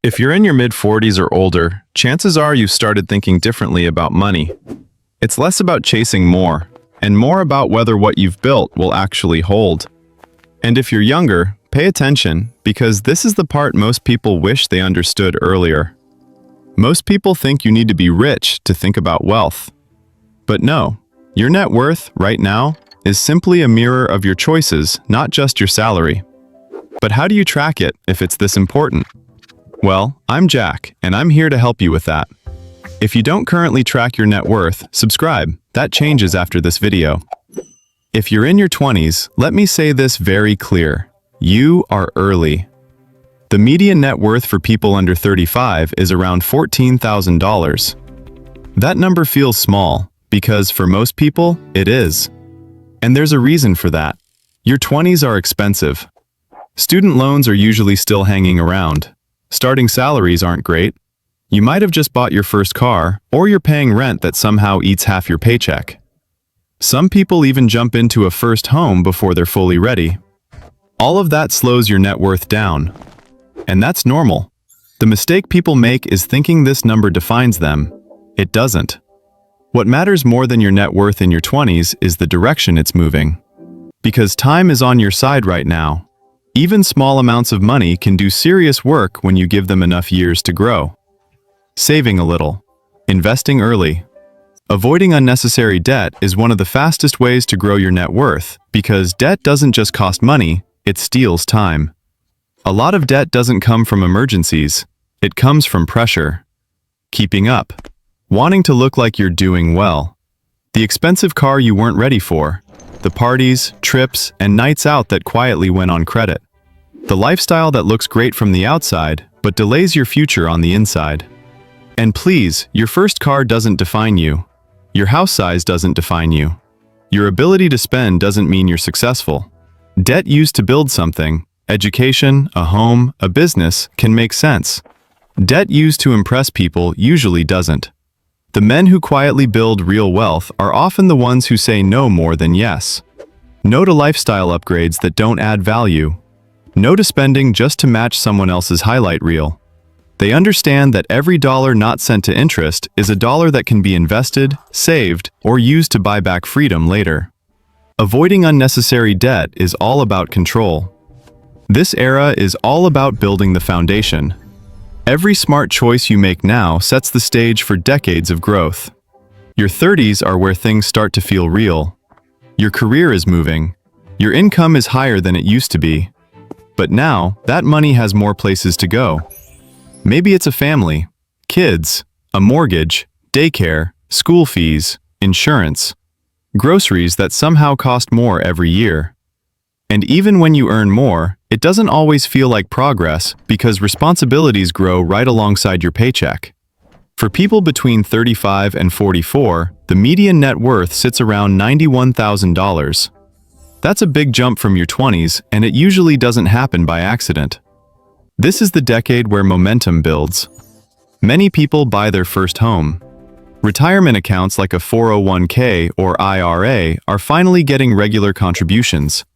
If you're in your mid-40s or older, chances are you've started thinking differently about money. It's less about chasing more, and more about whether what you've built will actually hold. And if you're younger, pay attention, because this is the part most people wish they understood earlier. Most people think you need to be rich to think about wealth. But no, your net worth, right now, is simply a mirror of your choices, not just your salary. But how do you track it if it's this important? Well, I'm Jack, and I'm here to help you with that. If you don't currently track your net worth, subscribe. That changes after this video. If you're in your 20s, let me say this very clear. You are early. The median net worth for people under 35 is around $14,000. That number feels small, because for most people, it is. And there's a reason for that. Your 20s are expensive. Student loans are usually still hanging around. Starting salaries aren't great. You might have just bought your first car, or you're paying rent that somehow eats half your paycheck. Some people even jump into a first home before they're fully ready. All of that slows your net worth down. And that's normal. The mistake people make is thinking this number defines them. It doesn't. What matters more than your net worth in your 20s is the direction it's moving. Because time is on your side right now. Even small amounts of money can do serious work when you give them enough years to grow. Saving a little. Investing early. Avoiding unnecessary debt is one of the fastest ways to grow your net worth, because debt doesn't just cost money, it steals time. A lot of debt doesn't come from emergencies, it comes from pressure. Keeping up. Wanting to look like you're doing well. The expensive car you weren't ready for. The parties, trips, and nights out that quietly went on credit. The lifestyle that looks great from the outside, but delays your future on the inside. And please, your first car doesn't define you. Your house size doesn't define you. Your ability to spend doesn't mean you're successful. Debt used to build something, education, a home, a business, can make sense. Debt used to impress people usually doesn't. The men who quietly build real wealth are often the ones who say no more than yes. No to lifestyle upgrades that don't add value. No to spending just to match someone else's highlight reel. They understand that every dollar not sent to interest is a dollar that can be invested, saved, or used to buy back freedom later. Avoiding unnecessary debt is all about control. This era is all about building the foundation. Every smart choice you make now sets the stage for decades of growth. Your 30s are where things start to feel real. Your career is moving. Your income is higher than it used to be. But now, that money has more places to go. Maybe it's a family, kids, a mortgage, daycare, school fees, insurance, groceries that somehow cost more every year. And even when you earn more, it doesn't always feel like progress because responsibilities grow right alongside your paycheck. For people between 35 and 44, the median net worth sits around $91,000. That's a big jump from your 20s, and it usually doesn't happen by accident. This is the decade where momentum builds. Many people buy their first home. Retirement accounts like a 401k or IRA are finally getting regular contributions.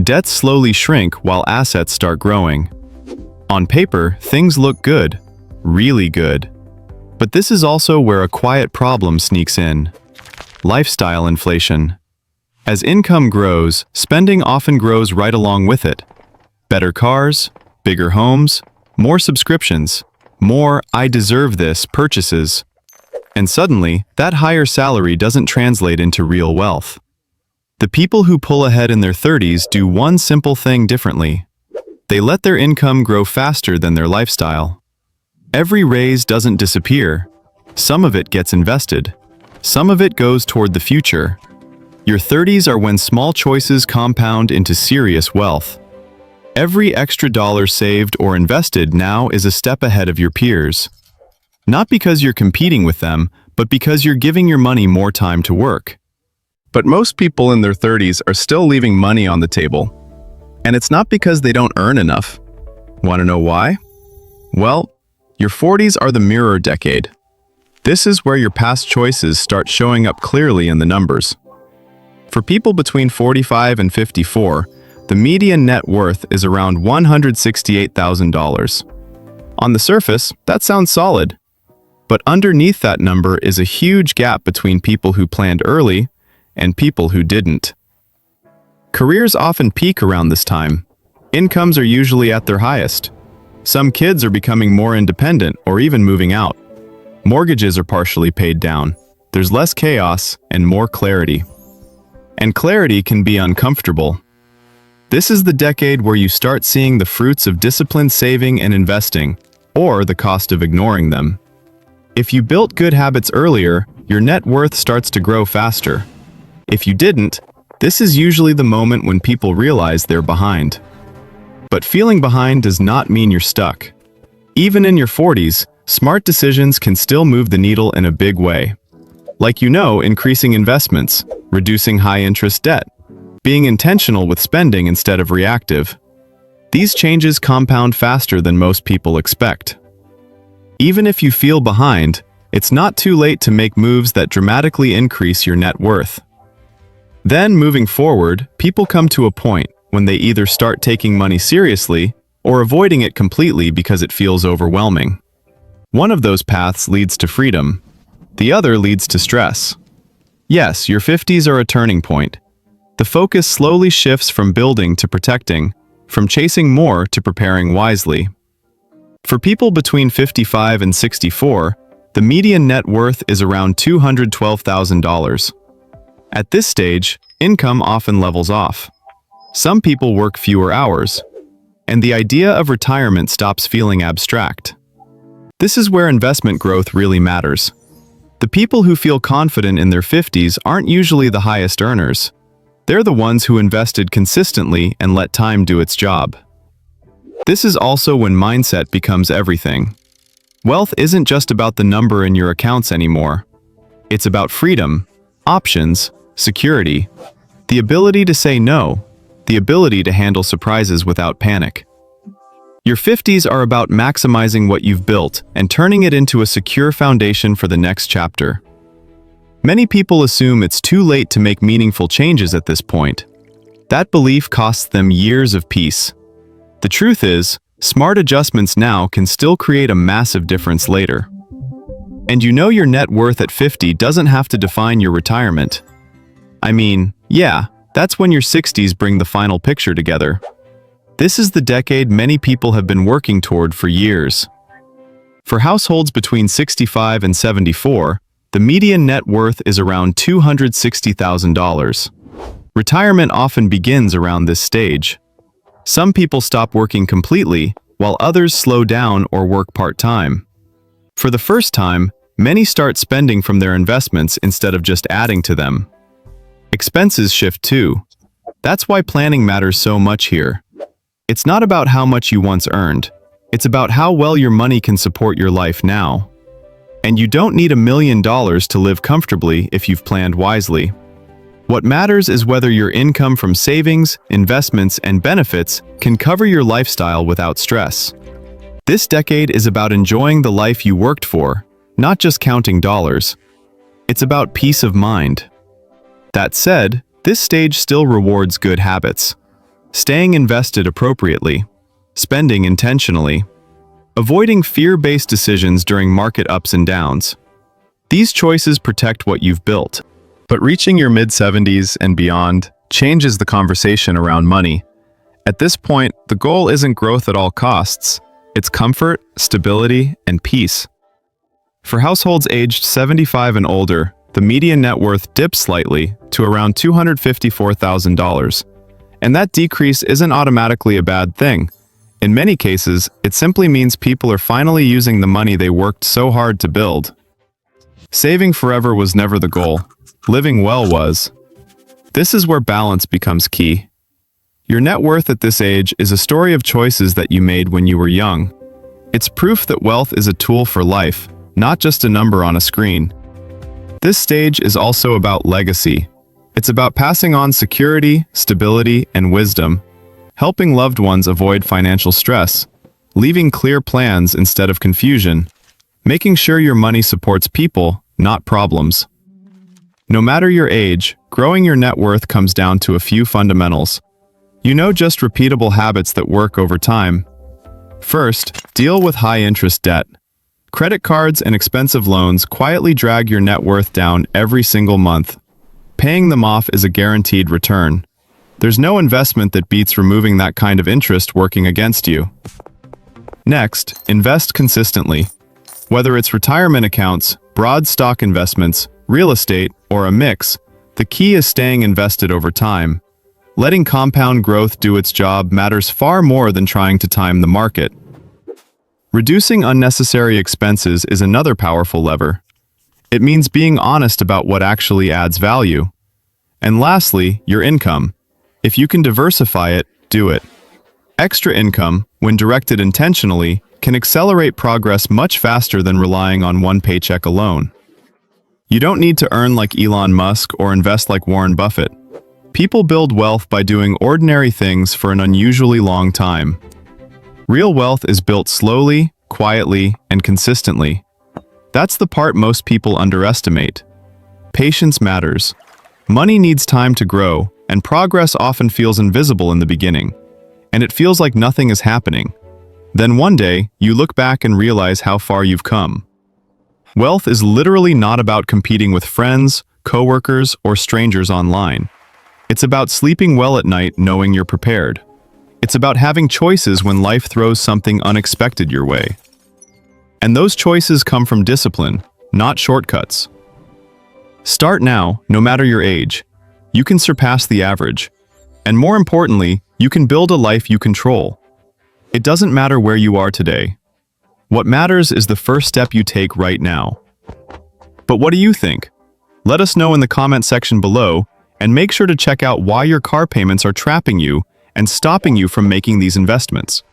Debts slowly shrink while assets start growing. On paper, things look good, really good. But this is also where a quiet problem sneaks in. Lifestyle inflation. As income grows, spending often grows right along with it. Better cars, bigger homes, more subscriptions, more "I deserve this" purchases. And suddenly, that higher salary doesn't translate into real wealth. The people who pull ahead in their 30s do one simple thing differently. They let their income grow faster than their lifestyle. Every raise doesn't disappear. Some of it gets invested. Some of it goes toward the future. Your 30s are when small choices compound into serious wealth. Every extra dollar saved or invested now is a step ahead of your peers. Not because you're competing with them, but because you're giving your money more time to work. But most people in their 30s are still leaving money on the table. And it's not because they don't earn enough. Want to know why? Well, your 40s are the mirror decade. This is where your past choices start showing up clearly in the numbers. For people between 45 and 54, the median net worth is around $168,000. On the surface, that sounds solid. But underneath that number is a huge gap between people who planned early and people who didn't. Careers often peak around this time. Incomes are usually at their highest. Some kids are becoming more independent or even moving out. Mortgages are partially paid down. There's less chaos and more clarity. And clarity can be uncomfortable. This is the decade where you start seeing the fruits of disciplined saving and investing, or the cost of ignoring them. If you built good habits earlier, your net worth starts to grow faster. If you didn't, this is usually the moment when people realize they're behind. But feeling behind does not mean you're stuck. Even in your 40s, smart decisions can still move the needle in a big way. Like increasing investments, reducing high-interest debt, being intentional with spending instead of reactive. These changes compound faster than most people expect. Even if you feel behind, it's not too late to make moves that dramatically increase your net worth. Then, moving forward, people come to a point when they either start taking money seriously or avoiding it completely because it feels overwhelming. One of those paths leads to freedom. The other leads to stress. Yes, your 50s are a turning point. The focus slowly shifts from building to protecting, from chasing more to preparing wisely. For people between 55 and 64, the median net worth is around $212,000. At this stage, income often levels off. Some people work fewer hours, and the idea of retirement stops feeling abstract. This is where investment growth really matters. The people who feel confident in their 50s aren't usually the highest earners. They're the ones who invested consistently and let time do its job. This is also when mindset becomes everything. Wealth isn't just about the number in your accounts anymore. It's about freedom, options, security, the ability to say no, the ability to handle surprises without panic. Your 50s are about maximizing what you've built and turning it into a secure foundation for the next chapter. Many people assume it's too late to make meaningful changes at this point. That belief costs them years of peace. The truth is, smart adjustments now can still create a massive difference later. And your net worth at 50 doesn't have to define your retirement. I mean, yeah, that's when your 60s bring the final picture together. This is the decade many people have been working toward for years. For households between 65 and 74, the median net worth is around $260,000. Retirement often begins around this stage. Some people stop working completely, while others slow down or work part-time. For the first time, many start spending from their investments instead of just adding to them. Expenses shift too. That's why planning matters so much here. It's not about how much you once earned. It's about how well your money can support your life now. And you don't need $1 million to live comfortably if you've planned wisely. What matters is whether your income from savings, investments, and benefits can cover your lifestyle without stress. This decade is about enjoying the life you worked for, not just counting dollars. It's about peace of mind. That said, this stage still rewards good habits. Staying invested appropriately, spending intentionally, avoiding fear-based decisions during market ups and downs. These choices protect what you've built. But reaching your mid-70s and beyond changes the conversation around money. At this point, the goal isn't growth at all costs. It's comfort, stability, and peace. For households aged 75 and older, the median net worth dips slightly to around $254,000. And that decrease isn't automatically a bad thing. In many cases, it simply means people are finally using the money they worked so hard to build. Saving forever was never the goal. Living well was. This is where balance becomes key. Your net worth at this age is a story of choices that you made when you were young. It's proof that wealth is a tool for life, not just a number on a screen. This stage is also about legacy. It's about passing on security, stability, and wisdom, helping loved ones avoid financial stress, leaving clear plans instead of confusion, making sure your money supports people, not problems. No matter your age, growing your net worth comes down to a few fundamentals. Just repeatable habits that work over time. First, deal with high-interest debt. Credit cards and expensive loans quietly drag your net worth down every single month. Paying them off is a guaranteed return. There's no investment that beats removing that kind of interest working against you. Next, invest consistently. Whether it's retirement accounts, broad stock investments, real estate, or a mix, the key is staying invested over time. Letting compound growth do its job matters far more than trying to time the market. Reducing unnecessary expenses is another powerful lever. It means being honest about what actually adds value. And lastly, your income. If you can diversify it, do it. Extra income, when directed intentionally, can accelerate progress much faster than relying on one paycheck alone. You don't need to earn like Elon Musk or invest like Warren Buffett. People build wealth by doing ordinary things for an unusually long time. Real wealth is built slowly, quietly, and consistently. That's the part most people underestimate. Patience matters. Money needs time to grow, and progress often feels invisible in the beginning. And it feels like nothing is happening. Then one day, you look back and realize how far you've come. Wealth is literally not about competing with friends, coworkers, or strangers online. It's about sleeping well at night knowing you're prepared. It's about having choices when life throws something unexpected your way. And those choices come from discipline, not shortcuts. Start now, no matter your age. You can surpass the average. And more importantly, you can build a life you control. It doesn't matter where you are today. What matters is the first step you take right now. But what do you think? Let us know in the comment section below, and make sure to check out why your car payments are trapping you and stopping you from making these investments.